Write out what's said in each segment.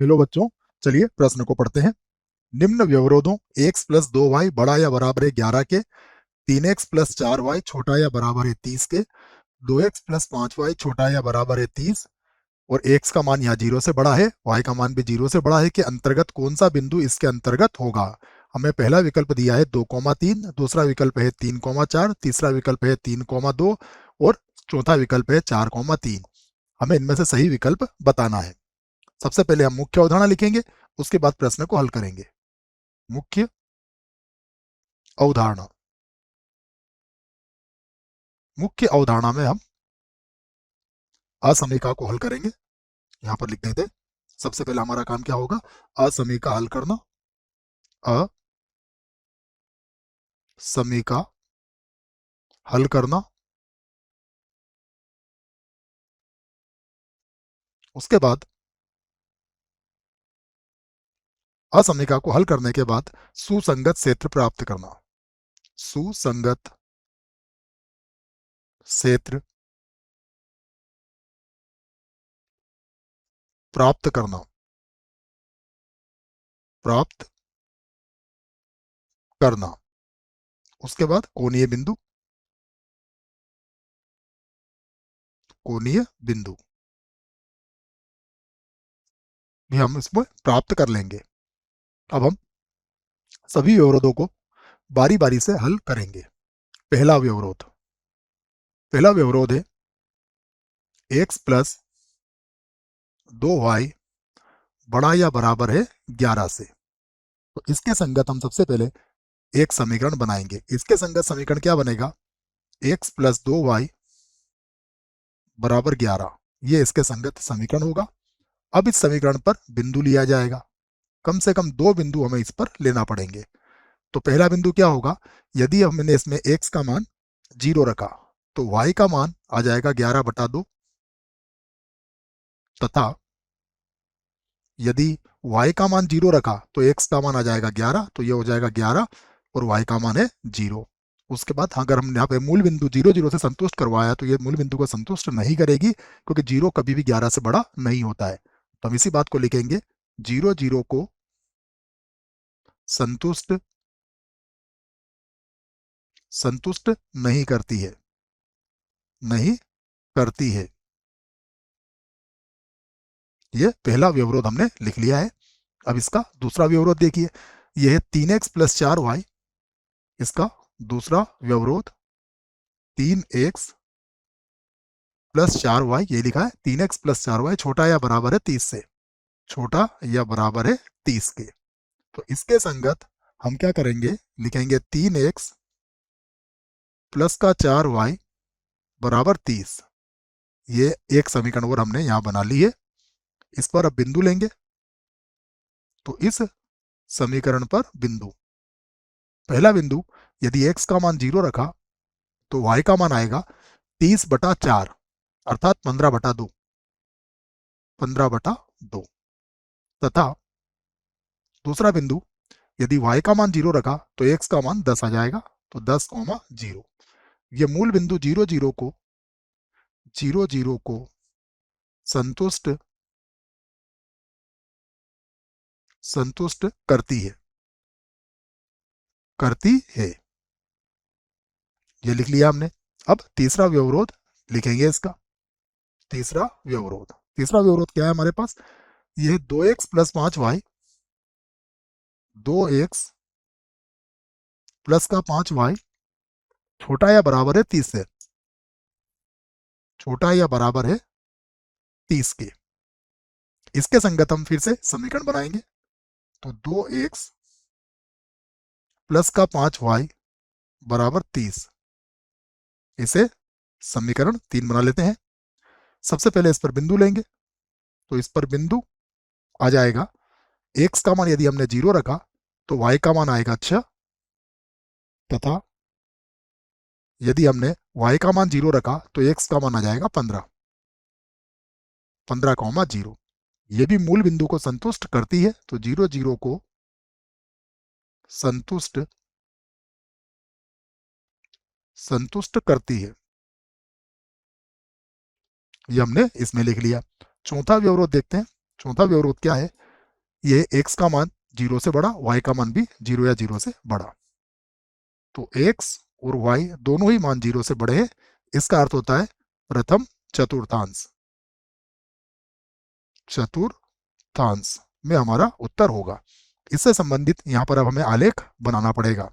Hello बच्चों, चलिए प्रश्न को पढ़ते हैं। निम्न व्यवरोधों x प्लस 2y बड़ा या बराबर है 11 के, 3x प्लस 4y छोटा या बराबर है 30 के, 2x प्लस 5y छोटा या बराबर है 30 और x का मान यहाँ 0 से बड़ा है, y का मान भी 0 से बड़ा है के अंतर्गत कौन सा बिंदु इसके अंतर्गत होगा। हमें पहला विकल्प दिया है 2,3, दूसरा विकल्प है 3,4, तीसरा विकल्प है 3,2 और चौथा विकल्प है 4,3। हमें इनमें से सही विकल्प बताना है। सबसे पहले हम मुख्य अवधारणा लिखेंगे, उसके बाद प्रश्न को हल करेंगे। मुख्य अवधारणा। मुख्य अवधारणा में हम असमीका को हल करेंगे। यहां पर लिख देते हैं। सबसे पहले हमारा काम क्या होगा, असमीका हल करना। असमीका हल करना। उसके बाद असमीका को हल करने के बाद सुसंगत क्षेत्र प्राप्त करना। सुसंगत क्षेत्र प्राप्त करना। प्राप्त करना। उसके बाद कोणीय बिंदु। कोणीय बिंदु भी हम इसमें प्राप्त कर लेंगे। अब हम सभी व्यवरोधों को बारी बारी से हल करेंगे। पहला व्यवरोध। पहला व्यवरोध है x प्लस 2y बड़ा या बराबर है 11 से। तो इसके संगत हम सबसे पहले एक समीकरण बनाएंगे। इसके संगत समीकरण क्या बनेगा, x प्लस 2y बराबर 11। ये इसके संगत समीकरण होगा। अब इस समीकरण पर बिंदु लिया जाएगा। कम से कम दो बिंदु हमें इस पर लेना पड़ेंगे। तो पहला बिंदु क्या होगा, यदि हमने इसमें x का मान 0 रखा तो y का मान आ जाएगा 11/2 तथा यदि y का मान 0 रखा तो x का मान आ जाएगा 11, तो ये हो जाएगा 11 और y का मान है 0। उसके बाद अगर हम यहाँ पे मूल बिंदु 0 0 से संतुष्ट करवाया तो ये मूल बिंदु को संतुष्ट नहीं करेगी, क्योंकि 0 कभी भी 11 से बड़ा नहीं होता है। तो हम इसी बात को लिखेंगे, 0 0 को संतुष्ट संतुष्ट नहीं करती है। नहीं करती है। ये पहला व्यवरोध हमने लिख लिया है। अब इसका दूसरा व्यवरोध देखिए, यह है 3x प्लस 4y। इसका दूसरा व्यवरोध 3x प्लस 4y, ये लिखा है 3x प्लस 4y छोटा या बराबर है 30 से। छोटा या बराबर है 30 के। तो इसके संगत हम क्या करेंगे, लिखेंगे 3x प्लस का 4y बराबर 30। ये एक समीकरण और हमने यहां बना ली है। इस पर अब बिंदु लेंगे। तो इस समीकरण पर बिंदु, पहला बिंदु, यदि x का मान 0 रखा तो y का मान आएगा 30/4 अर्थात 15/2। 15/2 तथा दूसरा बिंदु, यदि y का मान 0 रखा तो x का मान 10 आ जाएगा, तो 10,0। ये मूल बिंदु 0 0 को संतुष्ट संतुष्ट करती है। करती है, ये लिख लिया हमने। अब तीसरा व्यवरोध लिखेंगे इसका। तीसरा व्यवरोध क्या है हमारे पास, ये 2x plus 5y। 2x plus का 5y छोटा या बराबर है 30 से। छोटा या बराबर है 30 के। इसके संगत हम फिर से समीकरण बनाएंगे। तो 2x प्लस का 5y बराबर 30। इसे समीकरण 3 बना लेते हैं। सबसे पहले इस पर बिंदु लेंगे। तो इस पर बिंदु आ जाएगा, x का मान यदि हमने 0 रखा तो y का मान आएगा 6 तथा यदि हमने y का मान 0 रखा तो x का मान आ जाएगा 15। 15,0। ये भी मूल बिंदु को संतुष्ट करती है। तो 0 0 को संतुष्ट संतुष्ट करती है, ये हमने इसमें लिख लिया। चौथा व्यवरोध देखते हैं। चौथा व्यवरोध क्या है, ये x का मान 0 से बड़ा, y का मान भी 0 या 0 से बड़ा। तो x और y दोनों ही मान 0 से बड़े हैं। इसका अर्थ होता है प्रथम चतुर्थांश। चतुर्थांश में हमारा उत्तर होगा। इससे संबंधित यहाँ पर अब हमें आलेख बनाना पड़ेगा।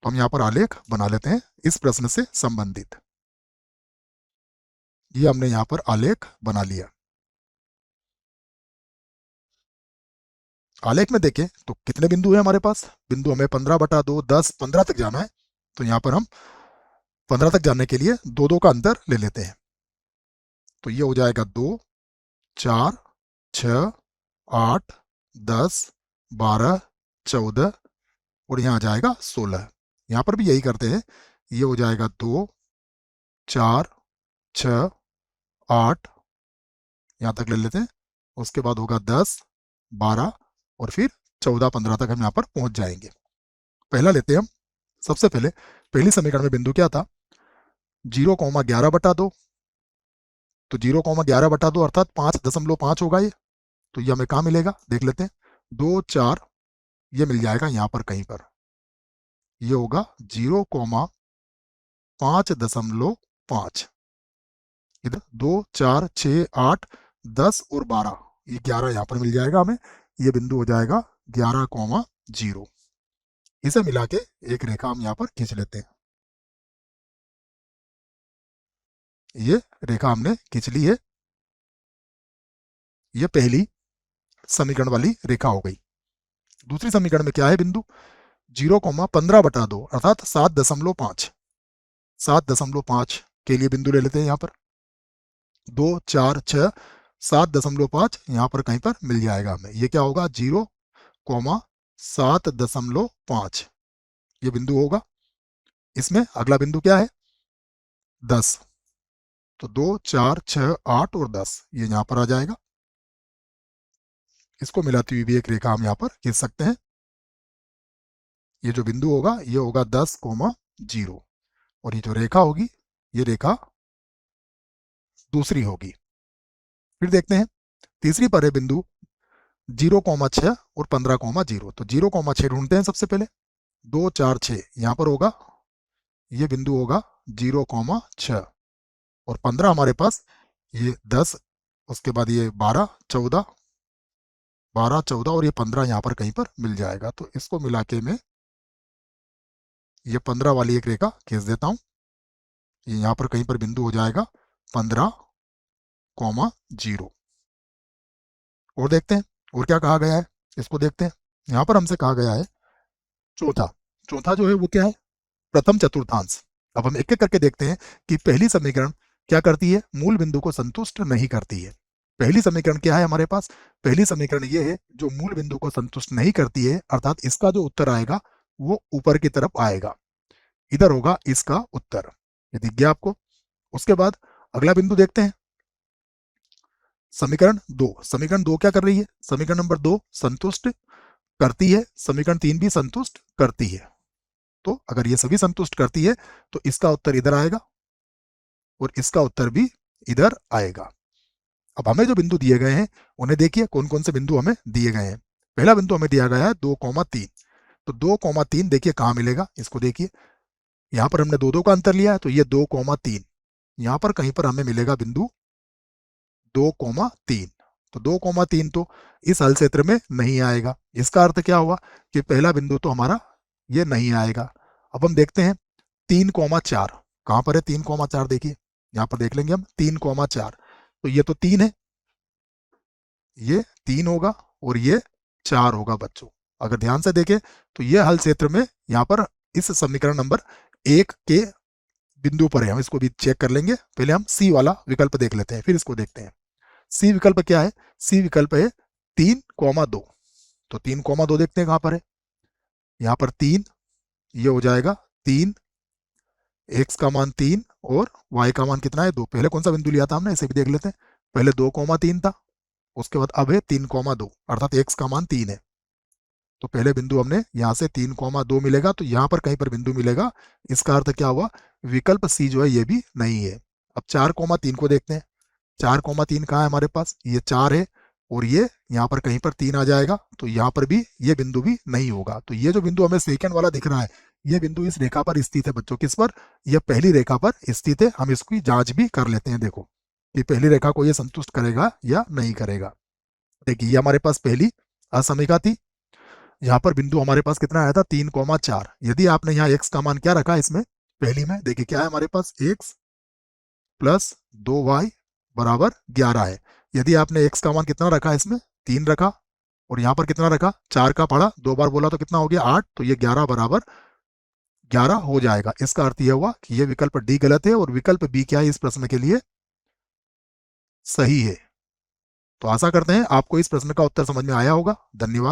तो हम यहाँ पर आलेख बना लेते हैं इस प्रश्न से संबंधित। ये हमने यहाँ पर आलेख बना लिया। आलेख में देखें तो कितने बिंदु है हमारे पास? बिंदु हमें 15/2, 10, 15 तक जाना है। तो यहाँ पर हम 15 तक जाने के लिए दो दो का अंतर ले लेते हैं। तो ये हो जाएगा 2, 4, 6, 8, 10, 12, 14 और यहाँ आ जाएगा 16। यहाँ पर भी यही करते हैं। ये हो जाएगा 2, 4, 6, 8, यहाँ तक ले लेते हैं। उसके बाद होगा 10, 12 और फिर 14, 15 तक हम यहाँ पर पहुंच जाएंगे। पहला लेते हैं हम। सबसे पहले पहली समीकरण में बिंदु क्या था? 0,11/2। तो 0,11/2 अर्थात 5.5 होगा ये। तो ये हमें कहाँ मिलेगा देख लेते हैं। 2, 4 ये मिल जाएगा यहाँ पर कहीं पर। ये होगा 0,5.5। इधर 2, 4, 6, 8, 10 और 12, ये 11 यहाँ पर मिल जाएगा हमें। ये बिंदु हो जाएगा 11,0। इसे मिला के एक रेखा हम यहाँ पर खींच लेते हैं। ये रेखा हमने खींच ली है। ये पहली समीकरण वाली रेखा हो गई। दूसरी समीकरण में क्या है बिंदु? 0,15/2 अर्थात 7.5। 7.5 के लिए बिंदु ले लेते हैं यहाँ पर। 2, 4, 6, 7.5 यहाँ पर कहीं पर मिल जाएगा हमें। ये क्या होगा? 0,7.5 ये बिंदु होगा। इसमें अगला बिंदु क्या है? 10। तो 2, 4, 6, 8 और 10 ये यहाँ पर आ जाएगा। इसको मिलाती हुई भी एक रेखा हम यहाँ पर खींच सकते हैं। ये जो बिंदु होगा ये होगा 10,0 और ये जो रेखा होगी ये रेखा दूसरी होगी। फिर देखते हैं तीसरी पर है बिंदु 0,6 और 15,0। तो 0,6 ढूंढते हैं सबसे पहले। 2, 4, 6 यहाँ पर होगा। ये बिंदु होगा 0,6 और 15 हमारे पास ये 10, उसके बाद ये 12, 14, 12, 14 और ये 15 यहाँ पर कहीं पर मिल जाएगा। तो इसको मिला के मैं ये 15 वाली एक रेखा खींच देता हूँ। ये यहाँ पर कहीं पर बिंदु हो जाएगा 15,0। और देखते हैं और क्या कहा गया है, इसको देखते हैं। यहाँ पर हमसे कहा गया है चौथा। चौथा जो है वो क्या है? प्रथम चतुर्थांश। अब हम एक एक करके देखते हैं कि पहली समीकरण क्या करती है? मूल बिंदु को संतुष्ट नहीं करती है। पहली समीकरण क्या है हमारे पास? पहली समीकरण ये है जो मूल बिंदु को संतुष्ट नहीं करती है, अर्थात इसका जो उत्तर आएगा वो ऊपर की तरफ आएगा। इधर होगा इसका उत्तर। ये दिख गया आपको? उसके बाद अगला बिंदु देखते हैं। समीकरण 2। समीकरण 2 क्या कर रही है? समीकरण नंबर 2 संतुष्ट करती है। समीकरण 3 भी संतुष्ट करती है। तो अगर ये सभी संतुष्ट करती है तो इसका उत्तर इधर आएगा और इसका उत्तर भी इधर आएगा। अब हमें जो बिंदु दिए गए हैं उन्हें देखिए कौन कौन से बिंदु हमें दिए गए हैं। पहला बिंदु हमें दिया गया है 2,3। तो 2,3 देखिए कहाँ मिलेगा, इसको देखिए। यहाँ पर हमने 2 का अंतर लिया है तो ये 2,3 यहाँ पर कहीं पर हमें मिलेगा बिंदु 2,3। तो 2,3 तो इस हल क्षेत्र में नहीं आएगा। इसका अर्थ क्या हुआ कि पहला बिंदु तो हमारा ये नहीं आएगा। अब हम देखते हैं 3,4 कहाँ पर है? 3,4 देखिए यहाँ पर देख लेंगे हम 3,4। तो ये तो 3 है, ये 3 होगा और ये 4 होगा बच्चों। अगर ध्यान से देखें तो ये हल क्षेत्र में यहाँ पर इस समीकरण नंबर 1 के बिंदु पर है। हम इसको भी चेक कर लेंगे। पहले हम सी वाला विकल्प देख लेते हैं फिर इसको देखते हैं। सी विकल्प क्या है? सी विकल्प है 3,2। तो 3,2 देखते हैं कहां पर है। यहां पर 3, ये हो जाएगा 3, एक्स का मान 3 और वाई का मान कितना है? 2। पहले कौन सा बिंदु लिया था हमने, इसे भी देख लेते हैं। पहले 2,3 था, उसके बाद अब है 3,2 अर्थात एक्स का मान 3 है। तो पहले बिंदु हमने यहाँ से 3,2 मिलेगा, तो यहाँ पर कहीं पर बिंदु मिलेगा। इसका अर्थ क्या हुआ? विकल्प सी जो है ये भी नहीं है। अब 4,3 को देखते हैं। 4,3 कहाँ है हमारे पास? ये 4 है, और ये यहाँ पर कहीं पर 3 आ जाएगा, तो यहाँ पर भी ये बिंदु भी नहीं होगा। तो ये जो बिंदु हमें सेकंड वाला दिख रहा है, ये बिंदु इस रेखा पर स्थित है बच्चों। किस पर? यह पहली रेखा पर स्थित है। हम इसकी जांच भी कर लेते हैं। देखो कि पहली रेखा को ये संतुष्ट करेगा या नहीं करेगा। देखिए ये हमारे पास पहली असमिका थी। यहाँ पर बिंदु हमारे पास कितना आया था? 3,4। यदि आपने यहाँ x का मान क्या रखा इसमें पहली में, देखिए क्या है हमारे पास, x प्लस 2y बराबर 11 है। यदि आपने x का मान कितना रखा इसमें? 3 रखा, और यहाँ पर कितना रखा? 4 का पढ़ा, 2 बार बोला तो कितना हो गया? 8। तो ये 11 बराबर 11 हो जाएगा। इसका अर्थ यह हुआ कि ये विकल्प डी गलत है और विकल्प बी क्या है इस प्रश्न के लिए? सही है। तो आशा करते हैं आपको इस प्रश्न का उत्तर समझ में आया होगा। धन्यवाद।